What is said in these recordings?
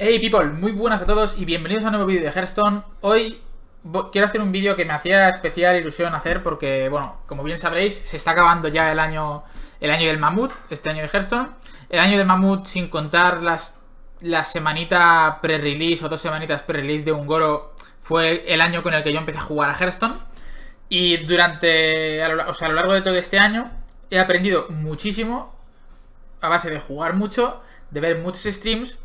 Hey people, muy buenas a todos y bienvenidos a un nuevo vídeo de Hearthstone. Hoy quiero hacer un vídeo que me hacía especial ilusión hacer porque, bueno, como bien sabréis, se está acabando ya el año del mamut, este año de Hearthstone. El año del mamut sin contar la semanita pre-release o 2 semanitas pre-release de Ungoro fue el año con el que yo empecé a jugar a Hearthstone. Y a lo largo de todo este año he aprendido muchísimo a base de jugar mucho, de ver muchos streams.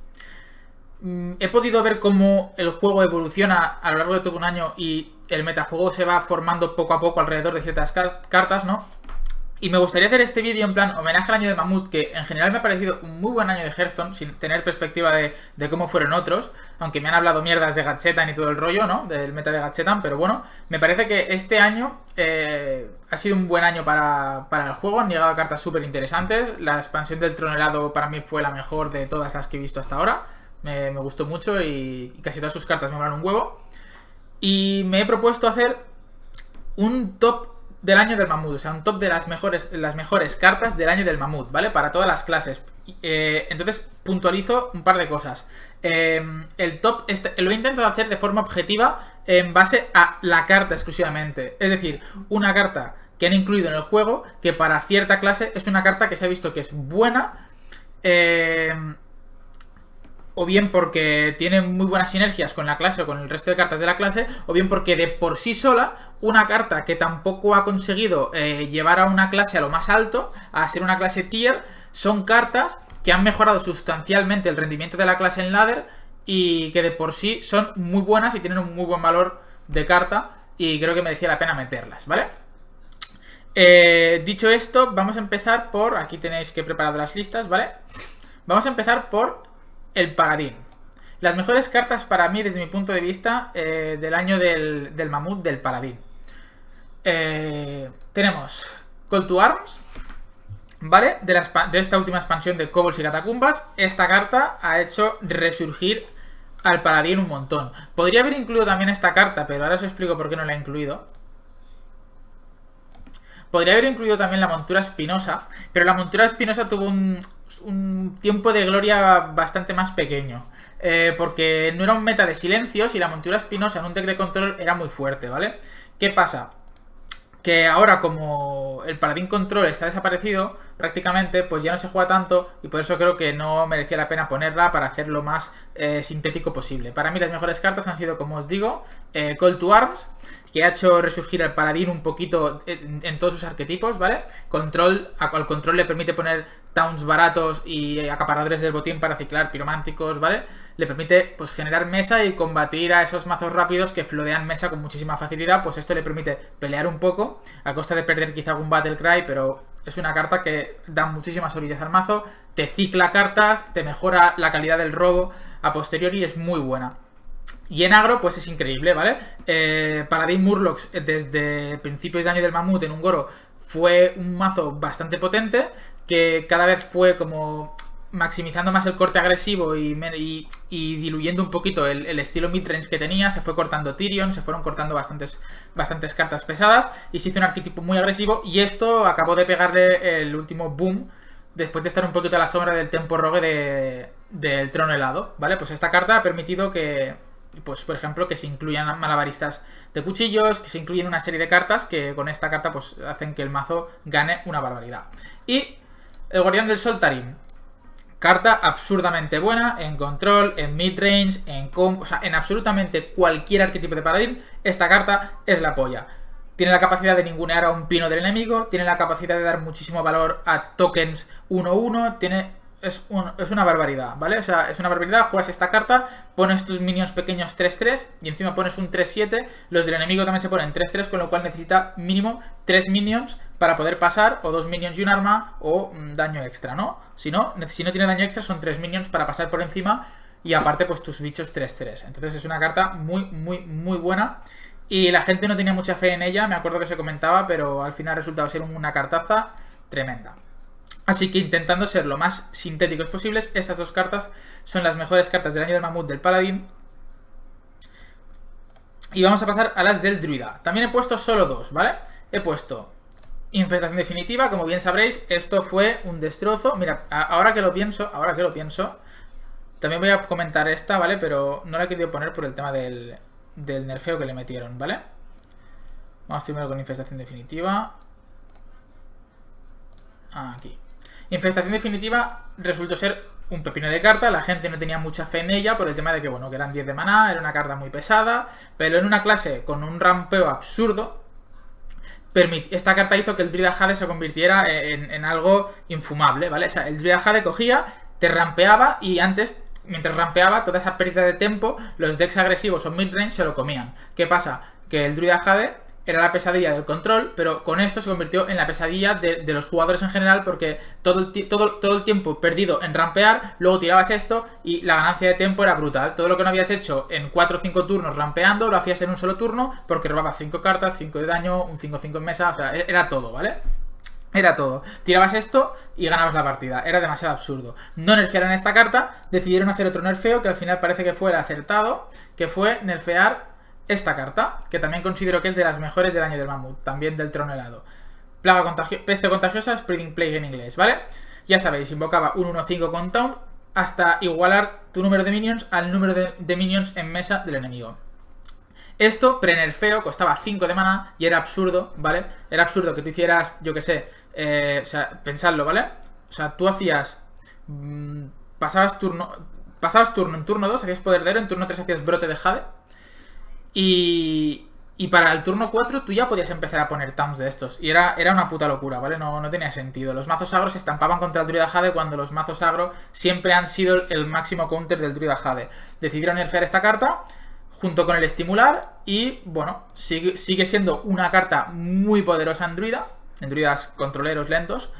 He podido ver cómo el juego evoluciona a lo largo de todo un año y el metajuego se va formando poco a poco alrededor de ciertas cartas, ¿no? Y me gustaría hacer este vídeo en plan homenaje al año de Mamut, que en general me ha parecido un muy buen año de Hearthstone, sin tener perspectiva de cómo fueron otros, aunque me han hablado mierdas de Gadgetan y todo el rollo, ¿no? Del meta de Gadgetan, pero bueno, me parece que este año ha sido un buen año para el juego, han llegado cartas súper interesantes, la expansión del Trono Helado para mí fue la mejor de todas las que he visto hasta ahora. Me gustó mucho y casi todas sus cartas me molaron un huevo. Y me he propuesto hacer un top del año del mamut, o sea, un top de las mejores cartas del año del mamut, ¿vale? Para todas las clases. Entonces, puntualizo un par de cosas. El top lo he intentado hacer de forma objetiva en base a la carta exclusivamente. Es decir, una carta que han incluido en el juego que para cierta clase es una carta que se ha visto que es buena. O bien porque tiene muy buenas sinergias con la clase o con el resto de cartas de la clase, o bien porque de por sí sola, una carta que tampoco ha conseguido llevar a una clase a lo más alto, a ser una clase tier, son cartas que han mejorado sustancialmente el rendimiento de la clase en ladder y que de por sí son muy buenas y tienen un muy buen valor de carta y creo que merecía la pena meterlas, ¿vale? Dicho esto, vamos a empezar por... Aquí tenéis que preparar las listas, ¿vale? Vamos a empezar por el Paladín. Las mejores cartas para mí, desde mi punto de vista, del año del mamut del Paladín. Tenemos Call to Arms, ¿vale? De esta última expansión de Kobolds y Catacumbas. Esta carta ha hecho resurgir al Paladín un montón. Podría haber incluido también esta carta, pero ahora os explico por qué no la he incluido. Podría haber incluido también la montura espinosa, pero la montura espinosa tuvo un tiempo de gloria bastante más pequeño. Porque no era un meta de silencios y la montura espinosa en un deck de control era muy fuerte, ¿vale? ¿Qué pasa? Que ahora como el Paladín Control está desaparecido prácticamente, pues ya no se juega tanto y por eso creo que no merecía la pena ponerla para hacerlo más sintético posible. Para mí las mejores cartas han sido, como os digo, Call to Arms, que ha hecho resurgir al Paladín un poquito en todos sus arquetipos, ¿vale? Al control le permite poner towns baratos y acaparadores del botín para ciclar pirománticos, ¿vale? Le permite pues generar mesa y combatir a esos mazos rápidos que flodean mesa con muchísima facilidad. Pues esto le permite pelear un poco a costa de perder quizá algún Battlecry, pero es una carta que da muchísima solidez al mazo, te cicla cartas, te mejora la calidad del robo a posteriori, es muy buena. Y en agro, pues es increíble, ¿vale? Paladin Murlocs desde principios de año del mamut en Ungoro fue un mazo bastante potente, que cada vez fue como maximizando más el corte agresivo y diluyendo un poquito el estilo midrange que tenía. Se fue cortando Tyrion, se fueron cortando bastantes cartas pesadas y se hizo un arquetipo muy agresivo, y esto acabó de pegarle el último boom después de estar un poquito a la sombra del Tempo Rogue del Trono Helado, ¿vale? Pues esta carta ha permitido que, pues por ejemplo, que se incluyan malabaristas de cuchillos, que se incluyen una serie de cartas que con esta carta pues hacen que el mazo gane una barbaridad. Y el Guardián del Sol Tarim, carta absurdamente buena en control, en midrange, o sea, en absolutamente cualquier arquetipo de Paladín. Esta carta es la polla. Tiene la capacidad de ningunear a un pino del enemigo, tiene la capacidad de dar muchísimo valor a tokens 1-1, es una barbaridad, ¿vale? O sea, es una barbaridad. Juegas esta carta, pones tus minions pequeños 3-3 y encima pones un 3-7. Los del enemigo también se ponen 3-3, con lo cual necesita mínimo 3 minions para poder pasar, o 2 minions y un arma, o daño extra, ¿no? Si no tiene daño extra, son 3 minions para pasar por encima y aparte pues tus bichos 3-3. Entonces es una carta muy, muy, muy buena. Y la gente no tenía mucha fe en ella, me acuerdo que se comentaba, pero al final ha resultado ser una cartaza tremenda. Así que intentando ser lo más sintéticos posibles, estas dos cartas son las mejores cartas del año del mamut del Paladín. Y vamos a pasar a las del Druida. También he puesto solo dos, ¿vale? He puesto Infestación Definitiva, como bien sabréis, esto fue un destrozo. Mira, ahora que lo pienso, También voy a comentar esta, ¿vale? Pero no la he querido poner por el tema del nerfeo que le metieron, ¿vale? Vamos primero con infestación definitiva. Aquí. Infestación definitiva resultó ser un pepino de carta. La gente no tenía mucha fe en ella por el tema de que, bueno, que eran 10 de maná, era una carta muy pesada, pero en una clase con un rampeo absurdo, esta carta hizo que el Druida Jade se convirtiera en algo infumable, ¿vale? O sea, el Druida Jade cogía, te rampeaba y antes, mientras rampeaba, toda esa pérdida de tiempo, los decks agresivos o midrange se lo comían. ¿Qué pasa? Que el Druida Jade era la pesadilla del control, pero con esto se convirtió en la pesadilla de los jugadores en general, porque todo el tiempo perdido en rampear, luego tirabas esto y la ganancia de tiempo era brutal. Todo lo que no habías hecho en 4 o 5 turnos rampeando, lo hacías en un solo turno, porque robabas 5 cartas, 5 de daño, un 5-5 en mesa, o sea, era todo, ¿vale? Era todo. Tirabas esto y ganabas la partida. Era demasiado absurdo. No nerfearon esta carta, decidieron hacer otro nerfeo, que al final parece que fue el acertado, que fue nerfear esta carta, que también considero que es de las mejores del año del mamut, también del trono helado. Peste contagiosa, Spreading Plague en inglés, ¿vale? Ya sabéis, invocaba un 1-5 con Taunt hasta igualar tu número de minions al número de minions en mesa del enemigo. Esto, pre-nerfeo, costaba 5 de maná y era absurdo, ¿vale? Era absurdo que tú hicieras, yo que sé, o sea, pensadlo, ¿vale? O sea, tú hacías... pasabas turno en turno 2, hacías poder de héroe, en turno 3 hacías brote de Jade. Y para el turno 4 tú ya podías empezar a poner taunts de estos. Y era una puta locura, ¿vale? No tenía sentido. Los mazos agro se estampaban contra el Druida Jade cuando los mazos agro siempre han sido el máximo counter del Druida Jade. Decidieron nerfear esta carta junto con el estimular y, bueno, sigue siendo una carta muy poderosa en druidas controleros lentos,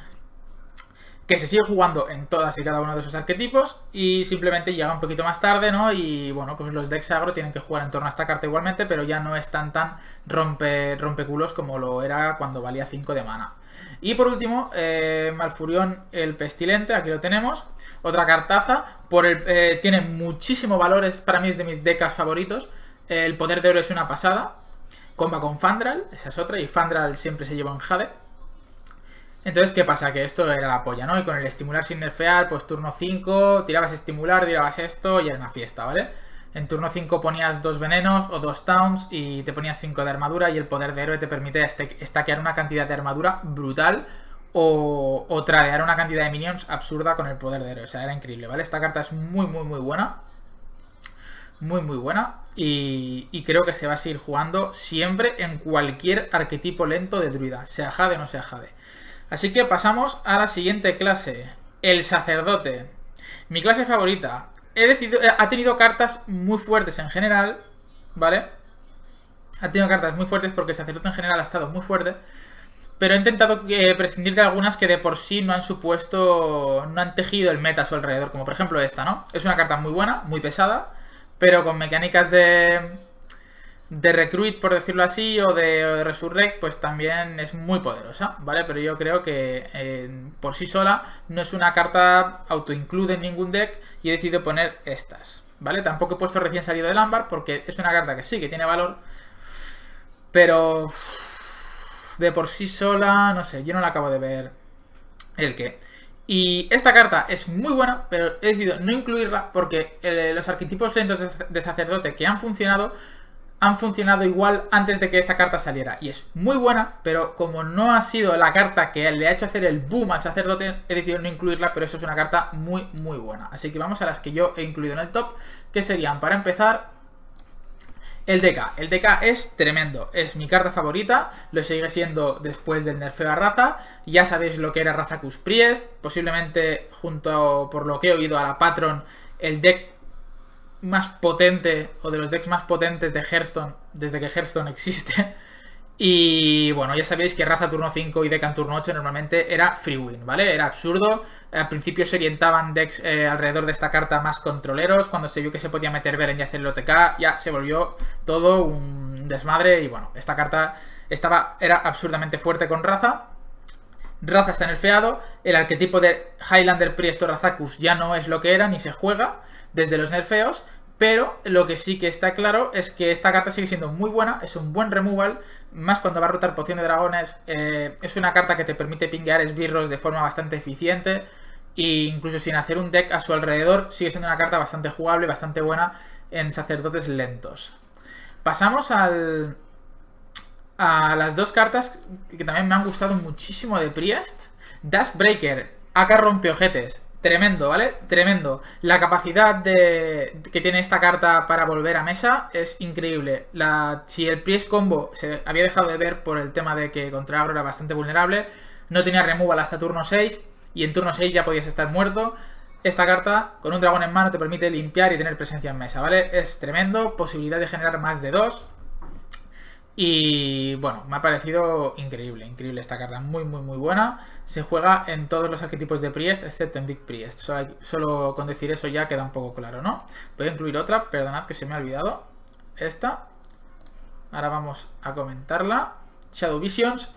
que se sigue jugando en todas y cada uno de esos arquetipos y simplemente llega un poquito más tarde, ¿no? Y bueno, pues los decks agro tienen que jugar en torno a esta carta igualmente, pero ya no es tan rompeculos como lo era cuando valía 5 de mana. Y por último, Malfurion el Pestilente, aquí lo tenemos, otra cartaza, tiene muchísimo valor, para mí es de mis decks favoritos. El poder de oro es una pasada, comba con Fandral, esa es otra, y Fandral siempre se lleva en Jade. Entonces, ¿qué pasa? Que esto era la polla, ¿no? Y con el estimular sin nerfear, pues turno 5, tirabas estimular, tirabas esto y era una fiesta, ¿vale? En turno 5 ponías 2 venenos o 2 taunts y te ponías 5 de armadura y el poder de héroe te permite stackear una cantidad de armadura brutal o tradear una cantidad de minions absurda con el poder de héroe. O sea, era increíble, ¿vale? Esta carta es muy buena. Muy buena y creo que se va a seguir jugando siempre en cualquier arquetipo lento de druida, sea Jade o no sea Jade. Así que pasamos a la siguiente clase, el sacerdote. Mi clase favorita. Ha tenido cartas muy fuertes en general, ¿vale? Ha tenido cartas muy fuertes porque el sacerdote en general ha estado muy fuerte. Pero he intentado prescindir de algunas que de por sí no han tejido el meta a su alrededor. Como por ejemplo esta, ¿no? Es una carta muy buena, muy pesada, pero con mecánicas de recruit, por decirlo así, o de resurrect, pues también es muy poderosa, ¿vale? Pero yo creo que por sí sola no es una carta auto-include en ningún deck y he decidido poner estas, ¿vale? Tampoco he puesto recién salido del ámbar porque es una carta que sí, que tiene valor, pero de por sí sola, no sé, yo no la acabo de ver el qué. Y esta carta es muy buena, pero he decidido no incluirla porque los arquetipos lentos de sacerdote que han funcionado igual antes de que esta carta saliera. Y es muy buena, pero como no ha sido la carta que le ha hecho hacer el boom al sacerdote, he decidido no incluirla, pero eso es una carta muy buena. Así que vamos a las que yo he incluido en el top, que serían, para empezar, el DK. El DK es tremendo, es mi carta favorita, lo sigue siendo después del nerfeo a Raza. Ya sabéis lo que era Razakus Priest, posiblemente junto, por lo que he oído, a la Patron, el deck más potente, o de los decks más potentes de Hearthstone desde que Hearthstone existe. Y bueno, ya sabéis que Raza turno 5 y Deck turno 8 normalmente era free win, ¿vale? Era absurdo. Al principio se orientaban decks alrededor de esta carta más controleros. Cuando se vio que se podía meter Beren y hacerlo OTK, ya se volvió todo un desmadre. Y bueno, esta carta era absurdamente fuerte con Raza. Raza está nerfeado. El arquetipo de Highlander Priest o Razakus ya no es lo que era, ni se juega desde los nerfeos. Pero lo que sí que está claro es que esta carta sigue siendo muy buena, es un buen removal, más cuando va a rotar poción de dragones. Es una carta que te permite pinguear esbirros de forma bastante eficiente. e incluso sin hacer un deck a su alrededor, sigue siendo una carta bastante jugable, bastante buena en sacerdotes lentos. Pasamos a las dos cartas que también me han gustado muchísimo de Priest. Duskbreaker, AK rompeojetes. Tremendo, ¿vale? Tremendo. La capacidad que tiene esta carta para volver a mesa es increíble. Si el Priest combo se había dejado de ver por el tema de que contra agro era bastante vulnerable, no tenía removal hasta turno 6 y en turno 6 ya podías estar muerto. Esta carta, con un dragón en mano, te permite limpiar y tener presencia en mesa, ¿vale? Es tremendo, posibilidad de generar más de 2. Y bueno, me ha parecido increíble, increíble esta carta, muy muy buena. Se juega en todos los arquetipos de Priest, excepto en Big Priest. Solo con decir eso ya queda un poco claro, ¿no? Voy a incluir otra, perdonad que se me ha olvidado. Esta. Ahora vamos a comentarla. Shadow Visions.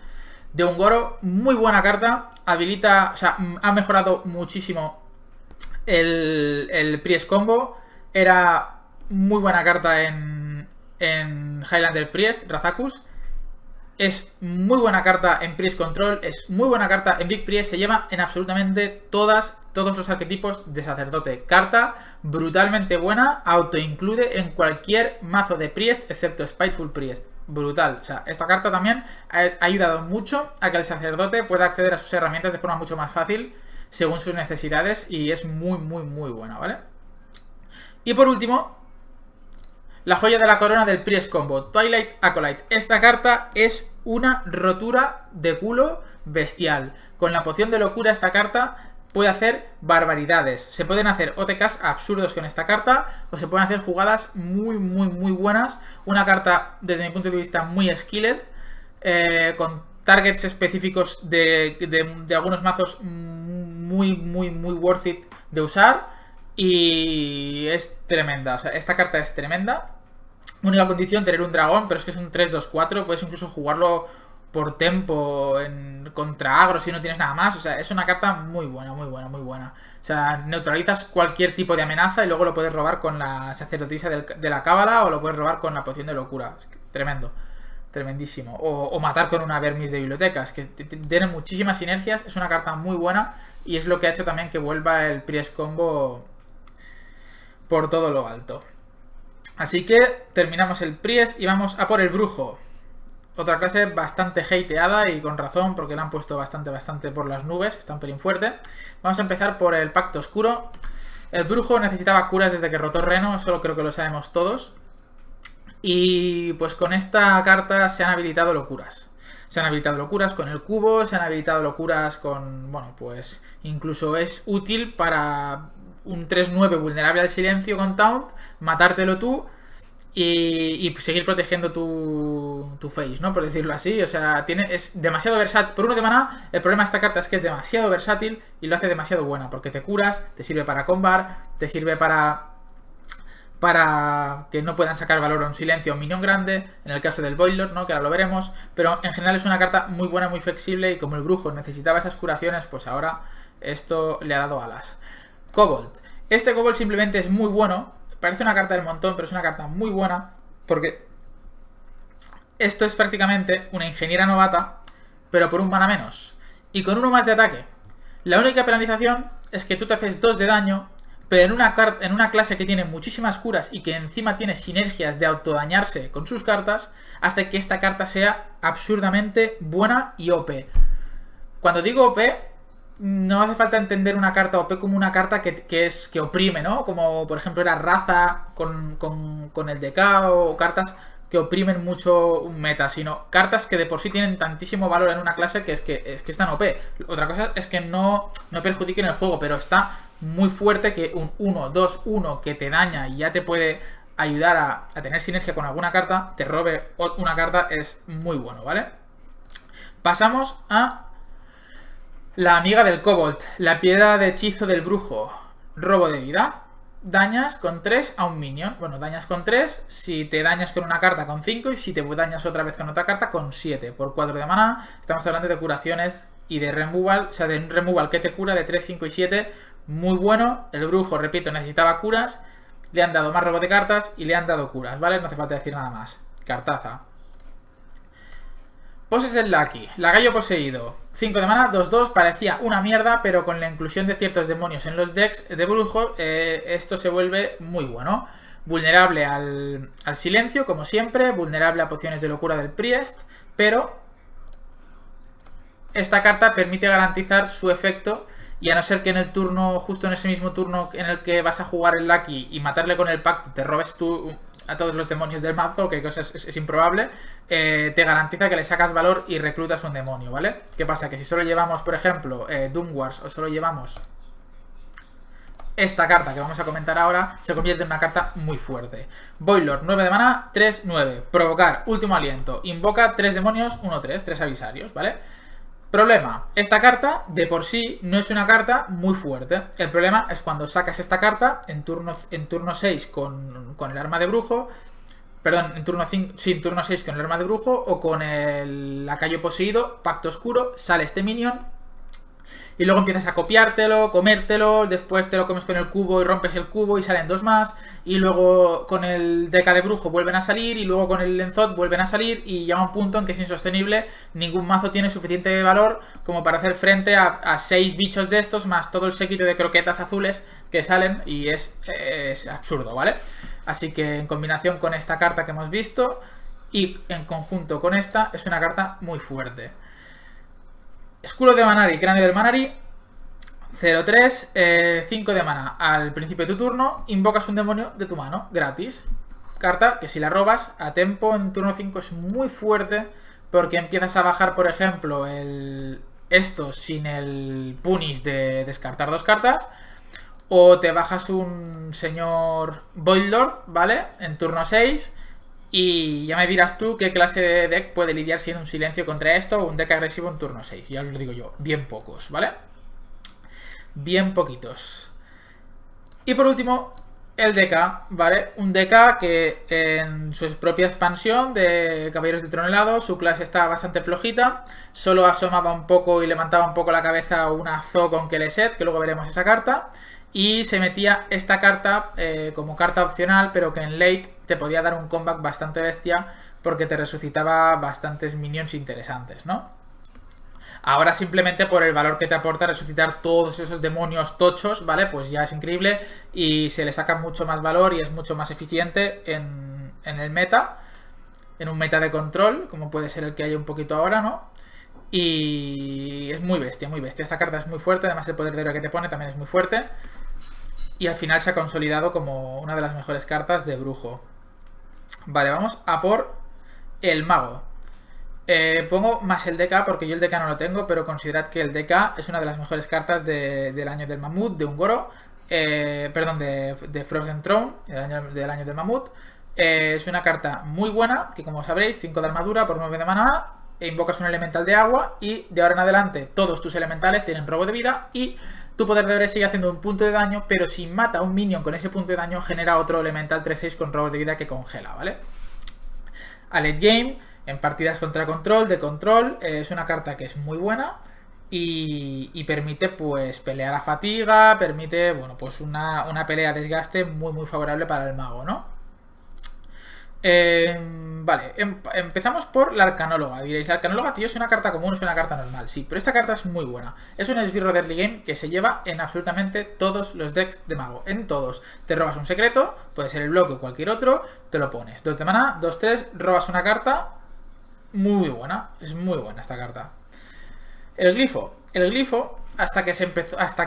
De Ungoro, muy buena carta. Habilita, o sea, ha mejorado muchísimo el Priest combo. Era muy buena carta en Highlander Priest, Razakus. Es muy buena carta en Priest Control. Es muy buena carta en Big Priest. Se lleva en absolutamente todos los arquetipos de sacerdote. Carta brutalmente buena. Autoinclude en cualquier mazo de Priest, excepto Spiteful Priest. Brutal. O sea, esta carta también ha ayudado mucho a que el sacerdote pueda acceder a sus herramientas de forma mucho más fácil, según sus necesidades. Y es muy buena, ¿vale? Y por último, la joya de la corona del Priest combo, Twilight Acolyte. Esta carta es una rotura de culo bestial. Con la poción de locura esta carta puede hacer barbaridades. Se pueden hacer OTKs absurdos con esta carta, o se pueden hacer jugadas muy buenas. Una carta, desde mi punto de vista, muy skilled, con targets específicos de algunos mazos muy worth it de usar. Y es tremenda, o sea, esta carta es tremenda. Única condición, tener un dragón, pero es que es un 3-2-4. Puedes incluso jugarlo por tempo contra agro si no tienes nada más. O sea, es una carta muy buena. O sea, neutralizas cualquier tipo de amenaza y luego lo puedes robar con la sacerdotisa de la cábala, o lo puedes robar con la poción de locura. Tremendo, tremendísimo. O matar con una Vermis de bibliotecas, que tiene muchísimas sinergias. Es una carta muy buena y es lo que ha hecho también que vuelva el Priest combo por todo lo alto. Así que terminamos el Priest y vamos a por el Brujo. Otra clase bastante hateada y con razón, porque la han puesto bastante por las nubes. Está un pelín fuerte. Vamos a empezar por el Pacto Oscuro. El Brujo necesitaba curas desde que rotó Reno, eso creo que lo sabemos todos. Y pues con esta carta se han habilitado locuras. Se han habilitado locuras con el cubo, se han habilitado locuras con... Bueno, pues incluso es útil para un 3-9 vulnerable al silencio con Taunt, matártelo tú y seguir protegiendo tu face, ¿no? Por decirlo así. O sea, es demasiado versátil. Por 1 de maná, el problema de esta carta es que es demasiado versátil y lo hace demasiado buena, porque te curas, te sirve para combar, te sirve para que no puedan sacar valor a un silencio o un minion grande, en el caso del Boiler, ¿no? Que ahora lo veremos, pero en general es una carta muy buena, muy flexible, y como el Brujo necesitaba esas curaciones, pues ahora esto le ha dado alas. Cobalt. Este Cobalt simplemente es muy bueno. Parece una carta del montón, pero es una carta muy buena, porque esto es prácticamente una ingeniera novata, pero por un mana menos y con 1 más de ataque. La única penalización es que tú te haces 2 de daño, pero en una clase que tiene muchísimas curas y que encima tiene sinergias de autodañarse con sus cartas, hace que esta carta sea absurdamente buena y OP. Cuando digo OP, no hace falta entender una carta OP como una carta que oprime, ¿no? Como por ejemplo era Raza con el DK, o cartas que oprimen mucho un meta, sino cartas que de por sí tienen tantísimo valor en una clase que es que están OP. Otra cosa es que no perjudiquen el juego, pero está muy fuerte que un 1-2-1 que te daña y ya te puede ayudar a tener sinergia con alguna carta, te robe una carta, es muy bueno, ¿vale? Pasamos a la amiga del Cobalt, la piedra de hechizo del Brujo. Robo de vida. Dañas con 3 a un minion. Bueno, dañas con 3 si te dañas con una carta con 5 y si te dañas otra vez con otra carta con 7. Por 4 de maná. Estamos hablando de curaciones y de removal. O sea, de un removal que te cura de 3, 5 y 7. Muy bueno. El Brujo, repito, necesitaba curas. Le han dado más robo de cartas y le han dado curas, ¿vale? No hace falta decir nada más. Cartaza. Poses del Lucky, Lacayo Poseído, 5 de mana, 2-2, parecía una mierda, pero con la inclusión de ciertos demonios en los decks de brujo, esto se vuelve muy bueno. Vulnerable al silencio, como siempre, vulnerable a pociones de locura del Priest, pero esta carta permite garantizar su efecto, y a no ser que en el turno, justo en ese mismo turno en el que vas a jugar el Lucky y matarle con el pacto, te robes tú a todos los demonios del mazo, que cosa es improbable, te garantiza que le sacas valor y reclutas un demonio, ¿vale? ¿Qué pasa? Que si solo llevamos, por ejemplo, Doomwars, o solo llevamos esta carta que vamos a comentar ahora, se convierte en una carta muy fuerte. Voidlord, 9 de mana, 3-9. Provocar, último aliento. Invoca 3 demonios, 1-3, 3 avisarios, ¿vale? Problema, esta carta de por sí no es una carta muy fuerte. El problema es cuando sacas esta carta en turno 6 con el arma de brujo. Perdón, en turno 5, sí, en turno 6 con el arma de brujo o con el lacayo poseído, pacto oscuro, sale este minion y luego empiezas a copiártelo, comértelo, después te lo comes con el cubo y rompes el cubo y salen 2 más, y luego con el Deca de brujo vuelven a salir, y luego con el Lenzot vuelven a salir, y llega un punto en que es insostenible. Ningún mazo tiene suficiente valor como para hacer frente a 6 bichos de estos, más todo el séquito de croquetas azules que salen, y es absurdo, ¿vale? Así que en combinación con esta carta que hemos visto, y en conjunto con esta, es una carta muy fuerte. Escudo de Manari, Cráneo del Manari, 0-3, 5 de mana. Al principio de tu turno, invocas un demonio de tu mano, gratis. Carta que si la robas a tempo en turno 5 es muy fuerte, porque empiezas a bajar, por ejemplo, esto sin el punish de descartar 2 cartas. O te bajas un señor Voidlord, ¿vale? En turno 6. Y ya me dirás tú qué clase de deck puede lidiar sin un silencio contra esto, o un deck agresivo en turno 6. Ya os lo digo yo, bien pocos, ¿vale? Bien poquitos. Y por último, el DK, ¿vale? Un DK que en su propia expansión de Caballeros de Trono Helado, su clase estaba bastante flojita. Solo asomaba un poco y levantaba un poco la cabeza una Zo con Keleset, que luego veremos esa carta. Y se metía esta carta como carta opcional, pero que en late te podía dar un comeback bastante bestia, porque te resucitaba bastantes minions interesantes, ¿no? Ahora simplemente por el valor que te aporta resucitar todos esos demonios tochos, ¿vale? Pues ya es increíble y se le saca mucho más valor y es mucho más eficiente en el meta, en un meta de control, como puede ser el que hay un poquito ahora, ¿no? Y es muy bestia, muy bestia. Esta carta es muy fuerte, además el poder de héroe que te pone también es muy fuerte. Y al final se ha consolidado como una de las mejores cartas de brujo. Vale, vamos a por el mago. Pongo más el DK porque yo el DK no lo tengo, pero considerad que el DK es una de las mejores cartas del año del mamut, de Ungoro. Perdón, de Frozen Throne, del año del mamut. Es una carta muy buena, que como sabréis, 5 de armadura por 9 de mana. E invocas un elemental de agua y de ahora en adelante todos tus elementales tienen robo de vida y tu poder de héroe sigue haciendo un punto de daño, pero si mata a un minion con ese punto de daño genera otro elemental 3-6 con robo de vida que congela, ¿vale? A late game, en partidas contra control, de control, es una carta que es muy buena y permite pues pelear a fatiga, permite, bueno, pues una pelea a desgaste muy muy favorable para el mago, ¿no? Vale, empezamos por la Arcanóloga. Diréis, la Arcanóloga, tío, es una carta común, es una carta normal. Sí, pero esta carta es muy buena. Es un esbirro de early game que se lleva en absolutamente todos los decks de mago. En todos. Te robas un secreto, puede ser el bloque o cualquier otro, te lo pones. 2 de mana, 2-3, robas una carta. Muy buena, es muy buena esta carta. El glifo. El glifo, hasta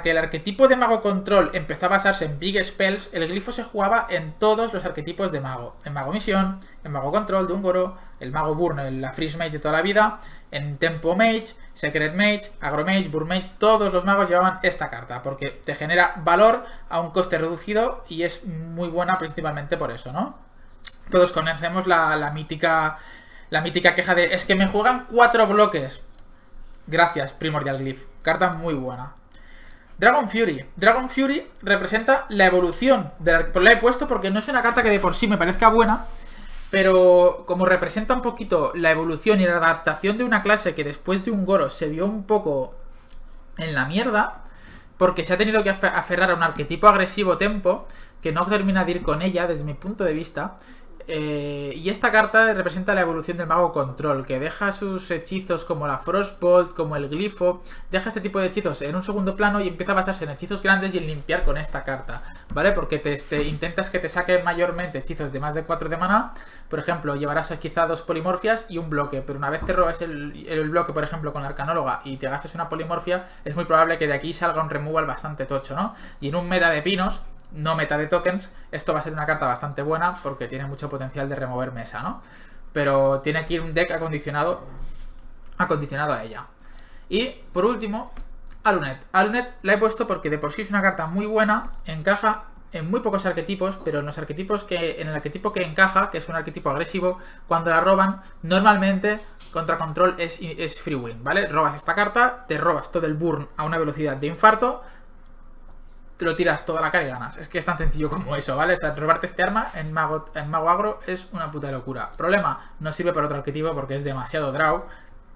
que el arquetipo de mago control empezó a basarse en big spells, el glifo se jugaba en todos los arquetipos de mago. En mago misión, en mago control de Ungoro, el mago burn, la freeze mage de toda la vida, en tempo mage, secret mage, agro mage, burn mage, todos los magos llevaban esta carta, porque te genera valor a un coste reducido y es muy buena principalmente por eso, ¿no? Todos conocemos la mítica queja de, es que me juegan 4 bloques. Gracias, Primordial Glyph. Carta muy buena. Dragon Fury. Dragon Fury representa la evolución de la... Pues la he puesto porque no es una carta que de por sí me parezca buena, pero como representa un poquito la evolución y la adaptación de una clase que después de Ungoro se vio un poco en la mierda, porque se ha tenido que aferrar a un arquetipo agresivo tempo, que no termina de ir con ella desde mi punto de vista. Y esta carta representa la evolución del mago control, que deja sus hechizos como la Frostbolt, como el glifo, deja este tipo de hechizos en un segundo plano y empieza a basarse en hechizos grandes y en limpiar con esta carta, ¿vale? Porque te intentas que te saque mayormente hechizos de más de 4 de maná. Por ejemplo, llevarás quizá 2 polimorfias y un bloque, pero una vez te robes el bloque, por ejemplo, con la arcanóloga y te gastes una polimorfia, es muy probable que de aquí salga un removal bastante tocho, ¿no? Y en un meta de pinos, no meta de tokens, esto va a ser una carta bastante buena porque tiene mucho potencial de remover mesa, ¿no? Pero tiene que ir un deck acondicionado a ella. Y por último, Alunet. Alunet la he puesto porque de por sí es una carta muy buena, encaja en muy pocos arquetipos, pero en los arquetipos en el arquetipo que encaja, que es un arquetipo agresivo, cuando la roban, normalmente contra control es free win, ¿vale? Robas esta carta, te robas todo el burn a una velocidad de infarto, te lo tiras toda la cara y ganas. Es que es tan sencillo como eso, ¿vale? O sea, robarte este arma en mago agro es una puta locura. Problema, no sirve para otro arquetipo porque es demasiado draw,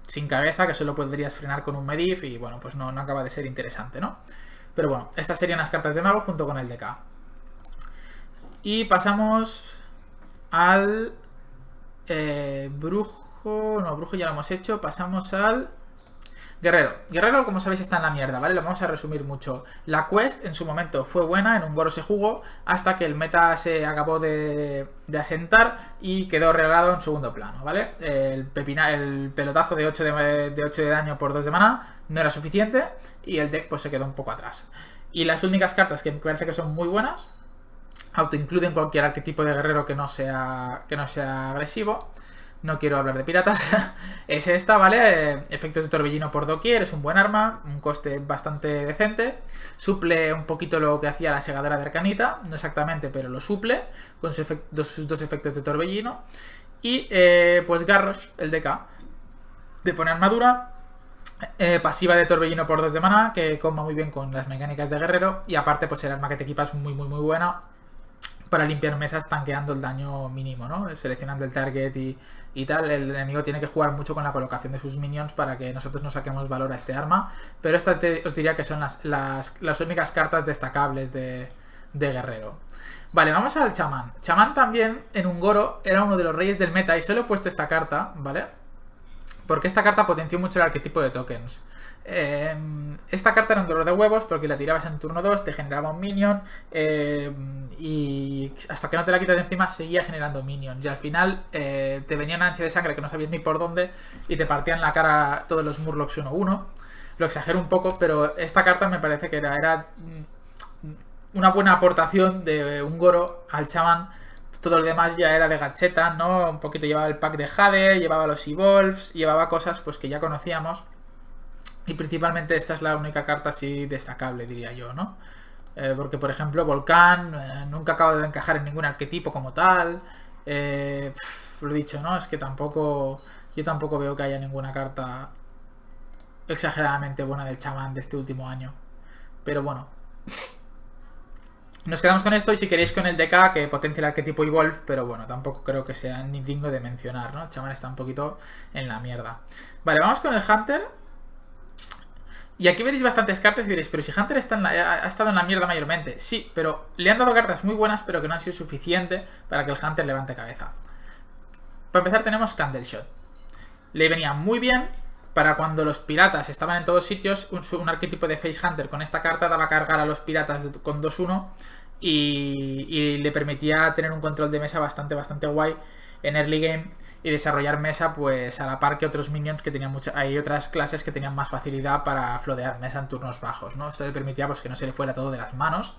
sin cabeza, que solo podrías frenar con un Medivh y bueno, pues no acaba de ser interesante, ¿no? Pero bueno, estas serían las cartas de mago junto con el DK. Y pasamos al brujo. No, brujo ya lo hemos hecho. Pasamos al guerrero. Guerrero, como sabéis, está en la mierda, ¿vale? Lo vamos a resumir mucho. La quest en su momento fue buena, en un Goro se jugó, hasta que el meta se acabó de asentar y quedó regalado en segundo plano, ¿vale? El pelotazo de 8 de daño por 2 de maná no era suficiente y el deck pues se quedó un poco atrás. Y las únicas cartas que me parece que son muy buenas, autoincluden cualquier arquetipo de guerrero que no sea agresivo. No quiero hablar de piratas. Es esta, ¿vale? Efectos de torbellino por doquier. Es un buen arma. Un coste bastante decente. Suple un poquito lo que hacía la segadora de Arcanita. No exactamente, pero lo suple. Con sus dos efectos de torbellino. Y pues Garrosh, el DK. De poner armadura. Pasiva de torbellino por 2 de maná. Que comba muy bien con las mecánicas de guerrero. Y aparte, pues el arma que te equipa es muy buena para limpiar mesas tanqueando el daño mínimo, ¿no? Seleccionando el target y tal. El enemigo tiene que jugar mucho con la colocación de sus minions para que nosotros no saquemos valor a este arma. Pero estas os diría que son las únicas cartas destacables de guerrero. Vale, vamos al chamán. Chamán también, en un Goro, era uno de los reyes del meta y solo he puesto esta carta, ¿vale? Porque esta carta potenció mucho el arquetipo de tokens. Esta carta era un dolor de huevos porque la tirabas en turno 2, te generaba un minion y hasta que no te la quitas de encima seguía generando minions y al final te venía una ansia de sangre que no sabías ni por dónde y te partían la cara todos los Murlocs 1-1. Lo exagero un poco, pero esta carta me parece que era una buena aportación de un Goro al chamán. Todo lo demás ya era de gacheta, ¿no? Un poquito llevaba el pack de Jade, llevaba los Evolves, llevaba cosas pues que ya conocíamos. Y principalmente esta es la única carta así destacable, diría yo, ¿no? Porque, por ejemplo, Volcán nunca acaba de encajar en ningún arquetipo como tal. Lo dicho, ¿no? Es que yo tampoco veo que haya ninguna carta exageradamente buena del chamán de este último año. Pero bueno. Nos quedamos con esto y si queréis con el DK que potencia el arquetipo Evolve, pero bueno, tampoco creo que sea ni digno de mencionar, ¿no? El chamán está un poquito en la mierda. Vale, vamos con el Hunter. Y aquí veréis bastantes cartas y diréis, pero si Hunter ha estado en la mierda mayormente. Sí, pero le han dado cartas muy buenas, pero que no han sido suficiente para que el Hunter levante cabeza. Para empezar tenemos Candleshot. Le venía muy bien para cuando los piratas estaban en todos sitios. Un arquetipo de Face Hunter con esta carta daba cargar a los piratas con 2-1 y le permitía tener un control de mesa bastante guay en early game y desarrollar mesa pues a la par que otros minions que tenían hay otras clases que tenían más facilidad para flodear mesa en turnos bajos, ¿no? Esto le permitía pues que no se le fuera todo de las manos.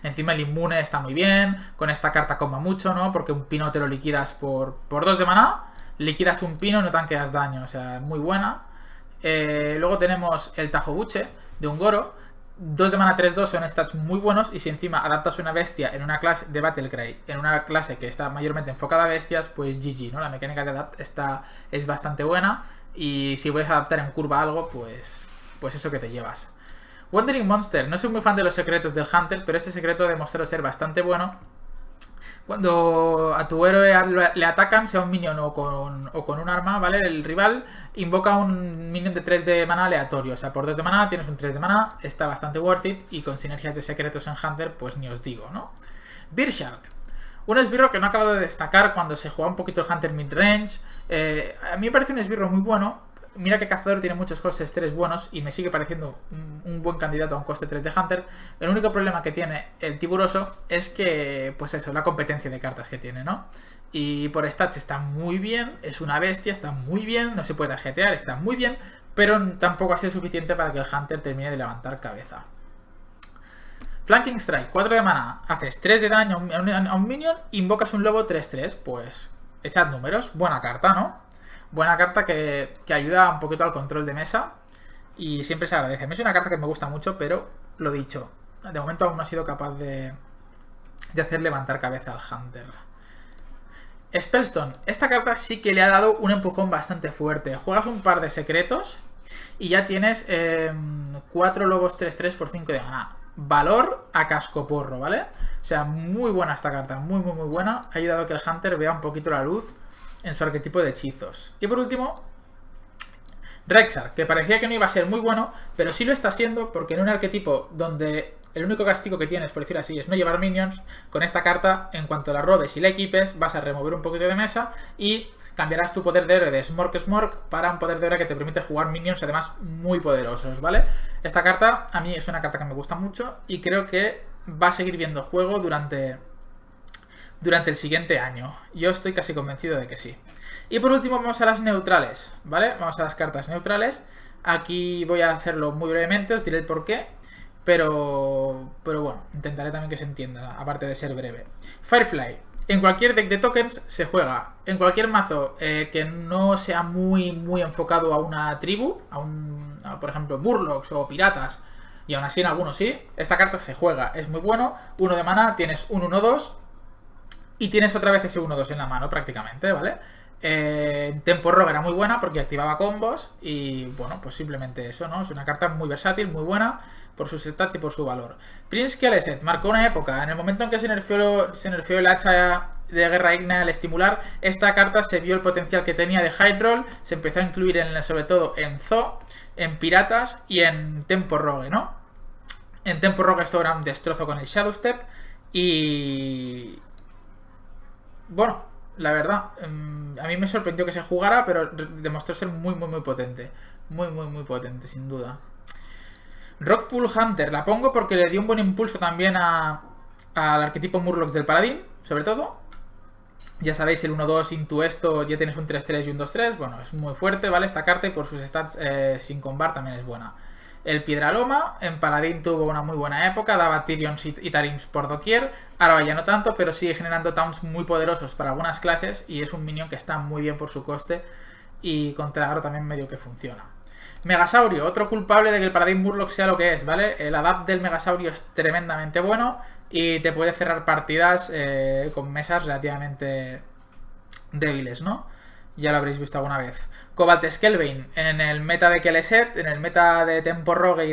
Encima el inmune está muy bien, con esta carta comba mucho, ¿no? Porque un pino te lo liquidas por 2 de maná, liquidas un pino y no tanqueas daño, o sea, muy buena. Luego tenemos el Tajobuche de un Goro. 2 de mana 3-2 son stats muy buenos y si encima adaptas una bestia en una clase de Battlecry, en una clase que está mayormente enfocada a bestias, pues GG, ¿no? La mecánica de adapt es bastante buena y si puedes adaptar en curva algo, pues eso que te llevas. Wandering Monster, no soy muy fan de los secretos del Hunter, pero este secreto ha demostrado ser bastante bueno. Cuando a tu héroe le atacan, sea un minion o con un arma, ¿vale? El rival invoca un minion de 3 de mana aleatorio. O sea, por 2 de mana tienes un 3 de mana, está bastante worth it. Y con sinergias de secretos en Hunter, pues ni os digo, ¿no? Bearshark, Un esbirro que no ha acabado de destacar cuando se juega un poquito el Hunter midrange. A mí me parece un esbirro muy bueno. Mira que Cazador tiene muchos costes 3 buenos y me sigue pareciendo un buen candidato a un coste 3 de Hunter. El único problema que tiene el Tiburoso es que, pues eso, la competencia de cartas que tiene, ¿no? Y por stats está muy bien, es una bestia, está muy bien, no se puede tarjetear, está muy bien, pero tampoco ha sido suficiente para que el Hunter termine de levantar cabeza. Flanking Strike, 4 de mana, haces 3 de daño a un minion, invocas un lobo 3-3, pues echad números, buena carta, ¿no? Buena carta que ayuda un poquito al control de mesa y siempre se agradece. Es una carta que me gusta mucho, pero lo dicho, de momento aún no he sido capaz de hacer levantar cabeza al Hunter. Spellstone, esta carta sí que le ha dado un empujón bastante fuerte. Juegas un par de secretos y ya tienes 4 lobos 3-3 por 5 de mana. Valor a cascoporro, ¿vale? O sea, muy buena esta carta, muy buena. Ha ayudado a que el Hunter vea un poquito la luz en su arquetipo de hechizos. Y por último, Rexxar, que parecía que no iba a ser muy bueno, pero sí lo está siendo porque en un arquetipo donde el único castigo que tienes, por decir así, es no llevar minions, con esta carta, en cuanto la robes y la equipes, vas a remover un poquito de mesa y cambiarás tu poder de héroe de Smork para un poder de héroe que te permite jugar minions, además muy poderosos, ¿vale? Esta carta a mí es una carta que me gusta mucho y creo que va a seguir viendo juego durante el siguiente año. Yo estoy casi convencido de que sí. Y por último vamos a las neutrales, ¿vale? Vamos a las cartas neutrales. Aquí voy a hacerlo muy brevemente, os diré el porqué. Pero bueno, intentaré también que se entienda, aparte de ser breve. Firefly. En cualquier deck de tokens se juega. En cualquier mazo que no sea muy enfocado a una tribu, por ejemplo, Murlocs o Piratas, y aún así en algunos sí, esta carta se juega. Es muy bueno. 1 de mana, tienes un 1-2 y tienes otra vez ese 1-2 en la mano prácticamente, ¿vale? Tempo Rogue era muy buena porque activaba combos y bueno, pues simplemente eso, ¿no? Es una carta muy versátil, muy buena por sus stats y por su valor. Prince Khaleset marcó una época, en el momento en que se nerfeó el hacha de guerra ígnea al estimular, esta carta se vio el potencial que tenía de Hide Roll, se empezó a incluir sobre todo en Zoo, en Piratas y en Tempo Rogue, ¿no? En Tempo Rogue esto era un destrozo con el Shadow Step y... bueno, la verdad, a mí me sorprendió que se jugara, pero demostró ser muy potente. Muy potente, sin duda. Rockpool Hunter, la pongo porque le dio un buen impulso también al arquetipo Murlocs del Paladín, sobre todo. Ya sabéis, el 1-2 into esto, ya tienes un 3-3 y un 2-3. Bueno, es muy fuerte, ¿vale? Esta carta y por sus stats sin combar también es buena. El Piedraloma, en Paladín tuvo una muy buena época, daba Tyrions y Tarims por doquier. Ahora ya no tanto, pero sigue generando taunts muy poderosos para algunas clases y es un minion que está muy bien por su coste y contra Agro también medio que funciona. Megasaurio, otro culpable de que el Paladín Murloc sea lo que es, ¿vale? El adapt del Megasaurio es tremendamente bueno y te puede cerrar partidas con mesas relativamente débiles, ¿no? Ya lo habréis visto alguna vez. Cobalt Skelbane, en el meta de Khaleset, en el meta de Tempo Rogue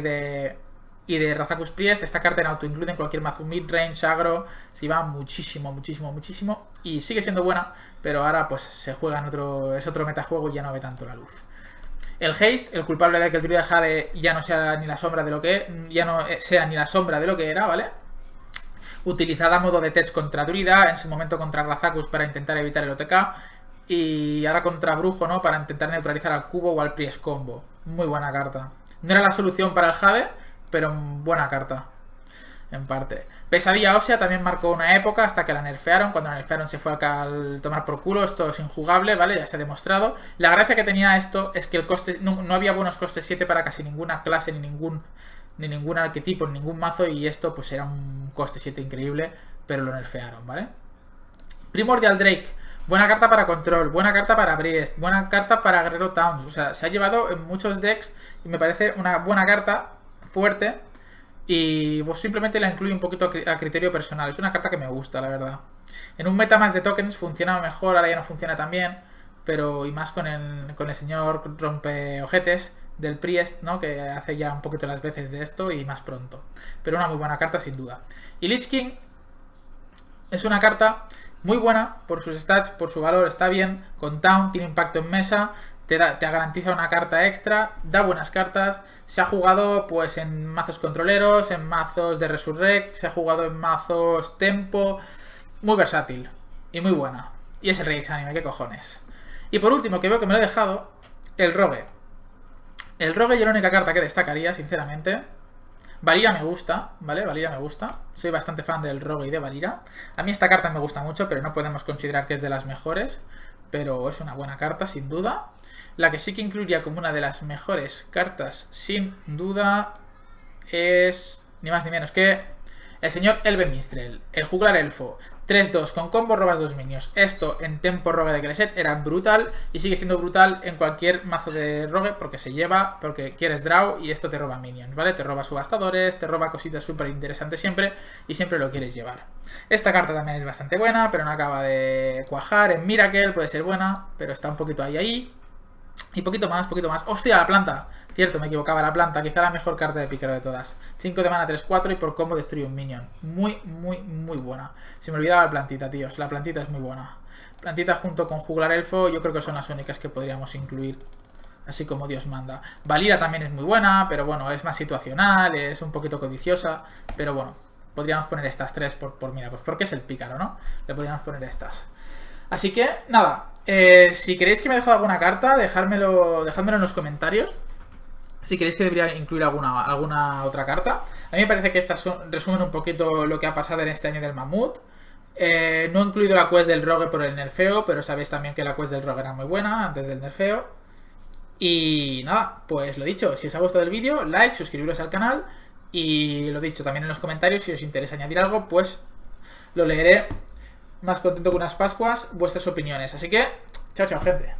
y de Razakus Priest, esta carta en auto-include en cualquier mazo midrange, agro, se va muchísimo y sigue siendo buena, pero ahora pues se juega es otro metajuego y ya no ve tanto la luz. El Haste, el culpable de que el Druida Jade ya no sea ni la sombra de lo que era, ¿vale? Utilizada a modo de tech contra Druida, en su momento contra Razakus para intentar evitar el OTK y ahora contra Brujo, ¿no? Para intentar neutralizar al cubo o al Priest combo. Muy buena carta. No era la solución para el Jade, pero buena carta, en parte. Pesadilla Ósea también marcó una época hasta que la nerfearon. Cuando la nerfearon se fue al tomar por culo. Esto es injugable, ¿vale? Ya se ha demostrado. La gracia que tenía esto es que el coste no había buenos costes 7 para casi ninguna clase ni ningún arquetipo, ni ningún mazo. Y esto pues era un coste 7 increíble, pero lo nerfearon, ¿vale? Primordial Drake. Buena carta para control, buena carta para Priest, buena carta para Guerrero Towns. O sea, se ha llevado en muchos decks y me parece una buena carta, fuerte. Y pues simplemente la incluyo un poquito a criterio personal. Es una carta que me gusta, la verdad. En un meta más de tokens funciona mejor, ahora ya no funciona tan bien. Pero y más con el señor rompeojetes del Priest, ¿no? Que hace ya un poquito las veces de esto y más pronto. Pero una muy buena carta sin duda. Y Lich King es una carta muy buena por sus stats, por su valor, está bien. Con Town, tiene impacto en mesa, te garantiza una carta extra, da buenas cartas. Se ha jugado pues en mazos controleros, en mazos de Resurrect, se ha jugado en mazos Tempo. muy versátil y muy buena. Y es el Rey Exánime, qué cojones. Y por último, que veo que me lo he dejado, el Rogue. El Rogue yo la única carta que destacaría, sinceramente. Valira me gusta, ¿vale? Valira me gusta. Soy bastante fan del Rogue y de Valira. A mí esta carta me gusta mucho, pero no podemos considerar que es de las mejores. Pero es una buena carta, sin duda. La que sí que incluiría como una de las mejores cartas, sin duda, es ni más ni menos que el señor Elven Minstrel, el juglar elfo. 3-2, con combo robas 2 minions. Esto en tempo rogue de Kleset era brutal y sigue siendo brutal en cualquier mazo de rogue porque se lleva, porque quieres draw y esto te roba minions, ¿vale? Te roba subastadores, te roba cositas súper interesantes siempre y siempre lo quieres llevar. Esta carta también es bastante buena, pero no acaba de cuajar. En Miracle puede ser buena, pero está un poquito ahí. Y poquito más, poquito más. ¡Hostia, la planta! Cierto, me equivocaba, la planta. Quizá la mejor carta de piquero de todas. 5 de mana, 3-4 y por combo destruye un minion. Muy, muy, muy buena. Se me olvidaba la plantita, tíos. La plantita es muy buena. Plantita junto con juglar elfo yo creo que son las únicas que podríamos incluir. Así como Dios manda. Valira también es muy buena, pero bueno, es más situacional, es un poquito codiciosa. Pero bueno, podríamos poner estas tres mira, pues porque es el pícaro, ¿no? Le podríamos poner estas. Así que, nada, si queréis que me he dejado alguna carta, dejádmelo en los comentarios. Si queréis que debería incluir alguna otra carta. A mí me parece que estas resumen un poquito lo que ha pasado en este año del Mamut. No he incluido la quest del Rogue por el nerfeo, pero sabéis también que la quest del Rogue era muy buena antes del nerfeo. Y nada, pues lo dicho, si os ha gustado el vídeo, like, suscribiros al canal. Y lo dicho, también en los comentarios, si os interesa añadir algo, pues lo leeré más contento que unas Pascuas, vuestras opiniones. Así que, chao, chao, gente.